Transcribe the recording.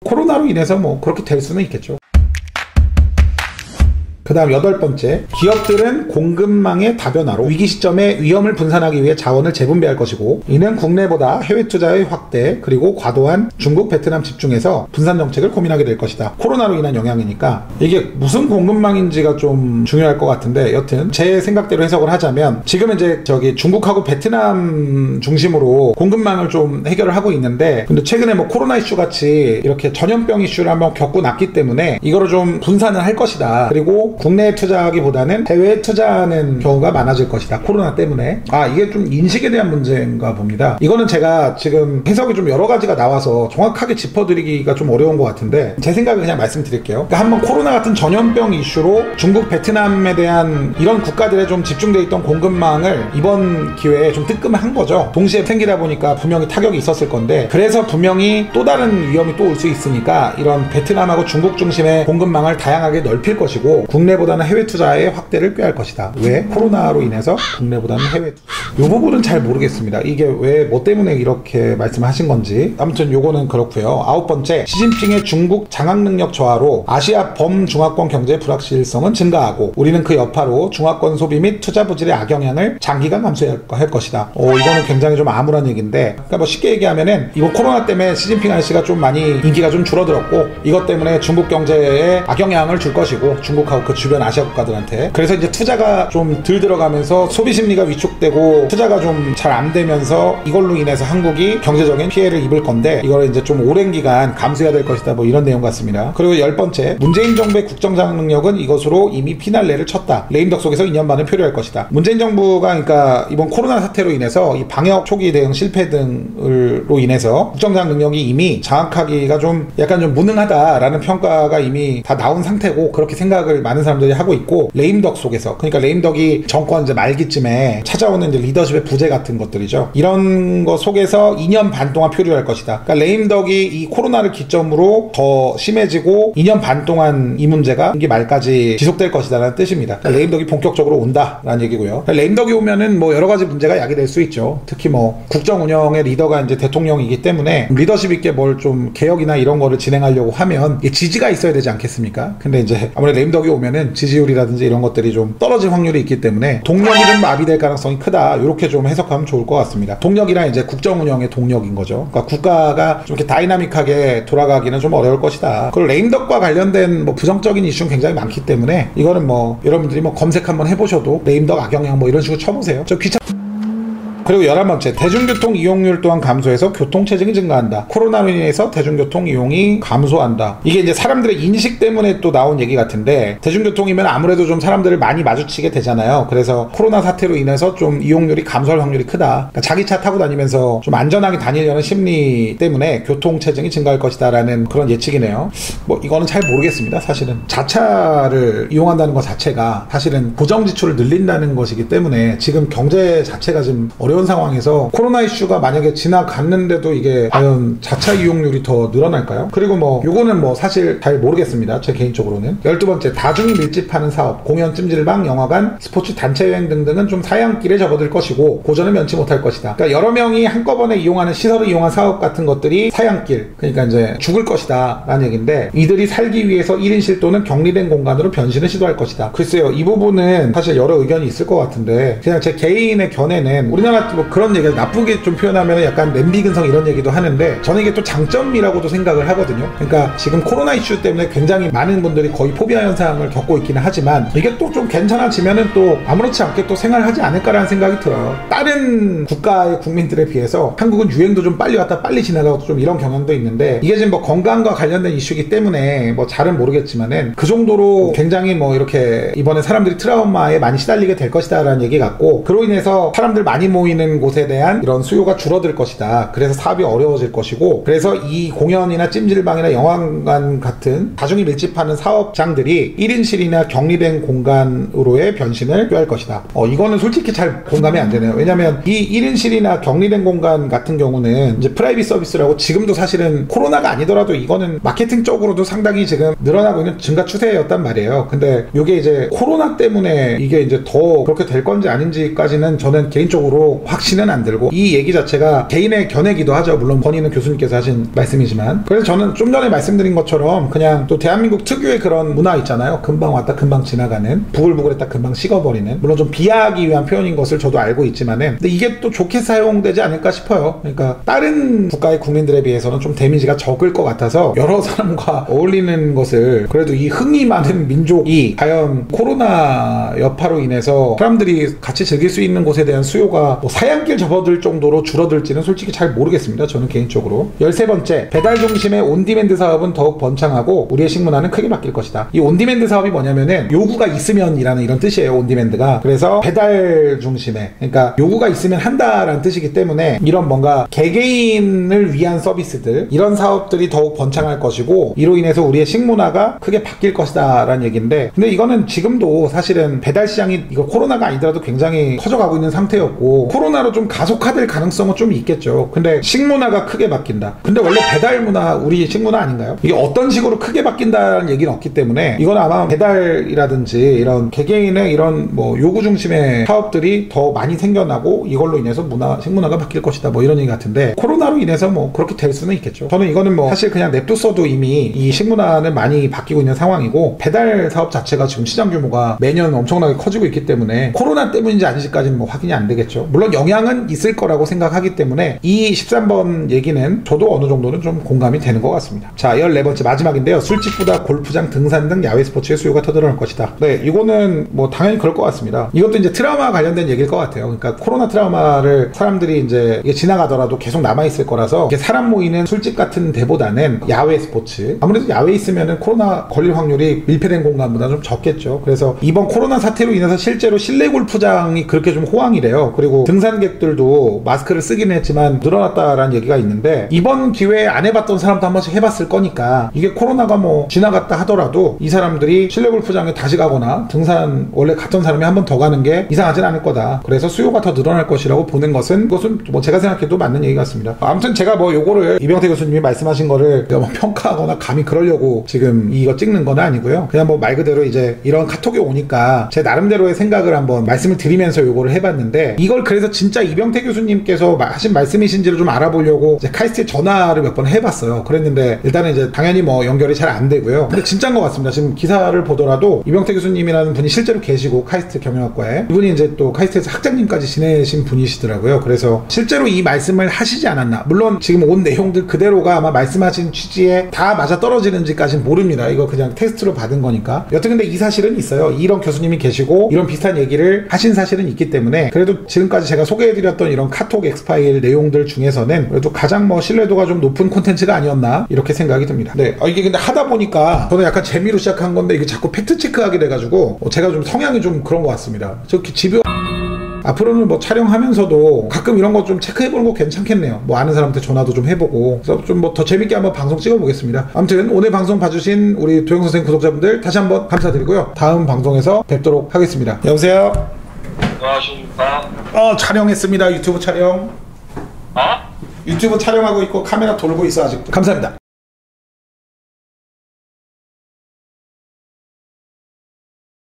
코로나로 인해서 뭐 그렇게 될 수는 있겠죠. 그 다음 8번째, 기업들은 공급망의 다변화로 위기 시점에 위험을 분산하기 위해 자원을 재분배할 것이고, 이는 국내보다 해외 투자의 확대, 그리고 과도한 중국, 베트남 집중해서 분산 정책을 고민하게 될 것이다. 코로나로 인한 영향이니까 이게 무슨 공급망인지가 좀 중요할 것 같은데, 여튼 제 생각대로 해석을 하자면 지금은 이제 중국하고 베트남 중심으로 공급망을 좀 해결을 하고 있는데, 근데 최근에 뭐 코로나 이슈 같이 이렇게 전염병 이슈를 한번 겪고 났기 때문에 이거를 좀 분산을 할 것이다. 그리고 국내에 투자하기보다는 해외에 투자하는 경우가 많아질 것이다. 코로나 때문에. 이게 좀 인식에 대한 문제인가 봅니다. 이거는 제가 지금 해석이 좀 여러 가지가 나와서 정확하게 짚어드리기가 좀 어려운 것 같은데, 제 생각을 그냥 말씀드릴게요. 그러니까 한번 코로나 같은 전염병 이슈로 중국, 베트남에 대한 이런 국가들에 좀 집중되어 있던 공급망을 이번 기회에 좀 뜨끔한 거죠. 동시에 생기다 보니까 분명히 타격이 있었을 건데, 그래서 분명히 또 다른 위험이 또 올 수 있으니까 이런 베트남하고 중국 중심의 공급망을 다양하게 넓힐 것이고, 국내보다는 해외 투자의 확대를 꾀할 것이다. 왜? 코로나로 인해서 국내보다는 해외 이 부분은 잘 모르겠습니다. 이게 왜 뭐 때문에 이렇게 말씀하신 건지. 아무튼 요거는 그렇고요. 9번째, 시진핑의 중국 장악 능력 저하로 아시아 범중화권 경제의 불확실성은 증가하고, 우리는 그 여파로 중화권 소비 및 투자 부질의 악영향을 장기간 감수해야 할 것이다. 이거는 굉장히 좀 암울한 얘기인데, 그러니까 뭐 쉽게 얘기하면은 이번 코로나 때문에 시진핑 아저씨가 좀 많이 인기가 좀 줄어들었고, 이것 때문에 중국 경제에 악영향을 줄 것이고, 중국하고 그 주변 아시아 국가들한테. 그래서 이제 투자가 좀 덜 들어가면서 소비 심리가 위축되고 투자가 좀 잘 안 되면서 이걸로 인해서 한국이 경제적인 피해를 입을 건데, 이걸 이제 좀 오랜 기간 감수해야 될 것이다. 뭐 이런 내용 같습니다. 그리고 10번째, 문재인 정부의 국정장악 능력은 이것으로 이미 피날레를 쳤다. 레임덕 속에서 2년 반을 표류할 것이다. 문재인 정부가 그러니까 이번 코로나 사태로 인해서 이 방역 초기 대응 실패 등으로 인해서 국정장악 능력이 이미 장악하기가 좀 약간 좀 무능하다라는 평가가 이미 다 나온 상태고, 그렇게 생각을 많은 사람들이 하고 있고, 레임덕 속에서, 그러니까 레임덕이 정권 이제 말기쯤에 찾아오는 이제 리더십의 부재 같은 것들이죠. 이런 거 속에서 2년 반 동안 표류할 것이다. 그러니까 레임덕이 이 코로나를 기점으로 더 심해지고 2년 반 동안 이 문제가 임기 말까지 지속될 것이다라는 뜻입니다. 그러니까 레임덕이 본격적으로 온다라는 얘기고요. 그러니까 레임덕이 오면은 뭐 여러 가지 문제가 야기될 수 있죠. 특히 뭐 국정 운영의 리더가 이제 대통령이기 때문에 리더십 있게 뭘 좀 개혁이나 이런 거를 진행하려고 하면 지지가 있어야 되지 않겠습니까? 근데 이제 아무래도 레임덕이 오면은 지지율이라든지 이런 것들이 좀 떨어질 확률이 있기 때문에 동력이 좀 마비될 가능성이 크다. 이렇게 좀 해석하면 좋을 것 같습니다. 동력이란 이제 국정 운영의 동력인 거죠. 그러니까 국가가 좀 이렇게 다이나믹하게 돌아가기는 좀 어려울 것이다. 그리고 레임덕과 관련된 뭐 부정적인 이슈는 굉장히 많기 때문에 이거는 뭐 여러분들이 뭐 검색 한번 해보셔도 레임덕 악영향 뭐 이런 식으로 쳐보세요. 그리고 11번째, 대중교통 이용률 또한 감소해서 교통체증이 증가한다. 코로나로 인해서 대중교통 이용이 감소한다. 이게 이제 사람들의 인식 때문에 또 나온 얘기 같은데, 대중교통이면 아무래도 좀 사람들을 많이 마주치게 되잖아요. 그래서 코로나 사태로 인해서 좀 이용률이 감소할 확률이 크다. 그러니까 자기 차 타고 다니면서 좀 안전하게 다니려는 심리 때문에 교통체증이 증가할 것이다 라는 그런 예측이네요. 뭐 이거는 잘 모르겠습니다. 사실은 자차를 이용한다는 것 자체가 사실은 고정지출을 늘린다는 것이기 때문에 지금 경제 자체가 좀 어려운 상황에서 코로나 이슈가 만약에 지나갔는데도 이게 과연 자차 이용률이 더 늘어날까요? 그리고 뭐 요거는 뭐 사실 잘 모르겠습니다. 제 개인적으로는. 12번째, 다중이 밀집하는 사업, 공연, 찜질방, 영화관, 스포츠 단체 여행 등등은 좀 사양길에 접어들 것이고 고전을 면치 못할 것이다. 그러니까 여러 명이 한꺼번에 이용하는 시설을 이용한 사업 같은 것들이 사양길, 그러니까 이제 죽을 것이다 라는 얘기인데, 이들이 살기 위해서 1인실 또는 격리된 공간으로 변신을 시도할 것이다. 글쎄요, 이 부분은 사실 여러 의견이 있을 것 같은데, 그냥 제 개인의 견해는, 우리나라 뭐 그런 얘기가 나쁘게 좀 표현하면 약간 냄비 근성 이런 얘기도 하는데, 저는 이게 또 장점이라고도 생각을 하거든요. 그러니까 지금 코로나 이슈 때문에 굉장히 많은 분들이 거의 포비아 현상을 겪고 있기는 하지만, 이게 또 좀 괜찮아지면은 또 아무렇지 않게 또 생활하지 않을까라는 생각이 들어요. 다른 국가의 국민들에 비해서 한국은 유행도 좀 빨리 왔다 빨리 지나가고 좀 이런 경향도 있는데, 이게 지금 뭐 건강과 관련된 이슈이기 때문에 뭐 잘은 모르겠지만은 그 정도로 굉장히 뭐 이렇게 이번에 사람들이 트라우마에 많이 시달리게 될 것이다 라는 얘기 같고, 그로 인해서 사람들 많이 모이는 곳에 대한 이런 수요가 줄어들 것이다. 그래서 사업이 어려워질 것이고, 그래서 이 공연이나 찜질방이나 영화관 같은 다중이 밀집하는 사업장들이 1인실이나 격리된 공간으로의 변신을 꾀할 것이다. 이거는 솔직히 잘 공감이 안 되네요. 왜냐면 이 1인실이나 격리된 공간 같은 경우는 이제 프라이빗 서비스라고, 지금도 사실은 코로나가 아니더라도 이거는 마케팅적으로도 상당히 지금 늘어나고 있는 증가 추세였단 말이에요. 근데 이게 이제 코로나 때문에 이게 이제 더 그렇게 될 건지 아닌지까지는 저는 개인적으로 확신은 안 들고, 이 얘기 자체가 개인의 견해기도 하죠. 물론 본인은 교수님께서 하신 말씀이지만. 그래서 저는 좀 전에 말씀드린 것처럼 그냥 또 대한민국 특유의 그런 문화 있잖아요. 금방 왔다 금방 지나가는, 부글부글했다 금방 식어버리는, 물론 좀 비하하기 위한 표현인 것을 저도 알고 있지만은, 근데 이게 또 좋게 사용되지 않을까 싶어요. 그러니까 다른 국가의 국민들에 비해서는 좀 데미지가 적을 것 같아서 여러 사람과 어울리는 것을, 그래도 이 흥이 많은 민족이 과연 코로나 여파로 인해서 사람들이 같이 즐길 수 있는 곳에 대한 수요가 뭐 사양길 접어들 정도로 줄어들지는 솔직히 잘 모르겠습니다. 저는 개인적으로. 13번째, 배달 중심의 온디맨드 사업은 더욱 번창하고 우리의 식문화는 크게 바뀔 것이다. 이 온디맨드 사업이 뭐냐면은 요구가 있으면이라는 이런 뜻이에요. 온디맨드가. 그래서 배달 중심의, 그러니까 요구가 있으면 한다라는 뜻이기 때문에 이런 뭔가 개개인을 위한 서비스들, 이런 사업들이 더욱 번창할 것이고, 이로 인해서 우리의 식문화가 크게 바뀔 것이다 라는 얘기인데, 근데 이거는 지금도 사실은 배달 시장이 이거 코로나가 아니더라도 굉장히 커져가고 있는 상태였고, 코로나로 좀 가속화될 가능성은 좀 있겠죠. 근데 식문화가 크게 바뀐다. 근데 원래 배달 문화 우리 식문화 아닌가요? 이게 어떤 식으로 크게 바뀐다는 얘기는 없기 때문에, 이건 아마 배달이라든지 이런 개개인의 이런 뭐 요구 중심의 사업들이 더 많이 생겨나고 이걸로 인해서 식문화가 바뀔 것이다, 뭐 이런 얘기 같은데, 코로나로 인해서 뭐 그렇게 될 수는 있겠죠. 저는 이거는 뭐 사실 그냥 냅뒀어도 이미 이 식문화는 많이 바뀌고 있는 상황이고, 배달 사업 자체가 지금 시장 규모가 매년 엄청나게 커지고 있기 때문에 코로나 때문인지 아닌지까지는 뭐 확인이 안 되겠죠. 물론 영향은 있을 거라고 생각하기 때문에 이 13번 얘기는 저도 어느 정도는 좀 공감이 되는 것 같습니다. 자, 14번째 마지막인데요. 술집보다 골프장, 등산 등 야외 스포츠의 수요가 더 늘어날 것이다. 네, 이거는 뭐 당연히 그럴 것 같습니다. 이것도 이제 트라우마 관련된 얘기일 것 같아요. 그러니까 코로나 트라우마를 사람들이 이제 이게 지나가더라도 계속 남아있을 거라서, 이게 사람 모이는 술집 같은 데보다는 야외 스포츠, 아무래도 야외에 있으면은 코로나 걸릴 확률이 밀폐된 공간보다 좀 적겠죠. 그래서 이번 코로나 사태로 인해서 실제로 실내 골프장이 그렇게 좀 호황이래요. 그리고 등산객들도 마스크를 쓰긴 했지만 늘어났다라는 얘기가 있는데, 이번 기회에 안 해봤던 사람도 한 번씩 해봤을 거니까, 이게 코로나가 뭐 지나갔다 하더라도 이 사람들이 실내 골프장에 다시 가거나 등산 원래 갔던 사람이 한 번 더 가는 게 이상하진 않을 거다. 그래서 수요가 더 늘어날 것이라고 보는 것은, 그것은 뭐 제가 생각해도 맞는 얘기 같습니다. 아무튼 제가 뭐 요거를 이병태 교수님이 말씀하신 거를 뭐 평가하거나 감히 그러려고 지금 이거 찍는 건 아니고요. 그냥 뭐 말 그대로 이제 이런 카톡이 오니까 제 나름대로의 생각을 한번 말씀을 드리면서 요거를 해봤는데, 이걸 그래서 진짜 이병태 교수님께서 하신 말씀이신지를 좀 알아보려고 이제 카이스트에 전화를 몇 번 해봤어요. 그랬는데 일단은 이제 당연히 뭐 연결이 잘 안 되고요. 근데 진짜인 것 같습니다. 지금 기사를 보더라도 이병태 교수님이라는 분이 실제로 계시고, 카이스트 경영학과에 이분이 이제 또 카이스트에서 학장님까지 지내신 분이시더라고요. 그래서 실제로 이 말씀을 하시지 않았나, 물론 지금 온 내용들 그대로가 아마 말씀하신 취지에 다 맞아 떨어지는지까지는 모릅니다. 이거 그냥 테스트로 받은 거니까. 여튼 근데 이 사실은 있어요. 이런 교수님이 계시고 이런 비슷한 얘기를 하신 사실은 있기 때문에, 그래도 지금까지 제가 소개해드렸던 이런 카톡 엑스파일 내용들 중에서는 그래도 가장 뭐 신뢰도가 좀 높은 콘텐츠가 아니었나, 이렇게 생각이 듭니다. 네, 이게 근데 하다 보니까 저는 약간 재미로 시작한 건데 이게 자꾸 팩트 체크하게 돼가지고 제가 좀 성향이 좀 그런 것 같습니다. 저 집요 앞으로는 뭐 촬영하면서도 가끔 이런 거 좀 체크해보는 거 괜찮겠네요. 뭐 아는 사람한테 전화도 좀 해보고, 그래서 좀 뭐 더 재밌게 한번 방송 찍어보겠습니다. 아무튼 오늘 방송 봐주신 우리 도영 선생 구독자분들 다시 한번 감사드리고요. 다음 방송에서 뵙도록 하겠습니다. 여보세요? 안녕하십니까? 촬영했습니다. 유튜브 촬영. 유튜브 촬영하고 있고 카메라 돌고 있어 아직도. 감사합니다.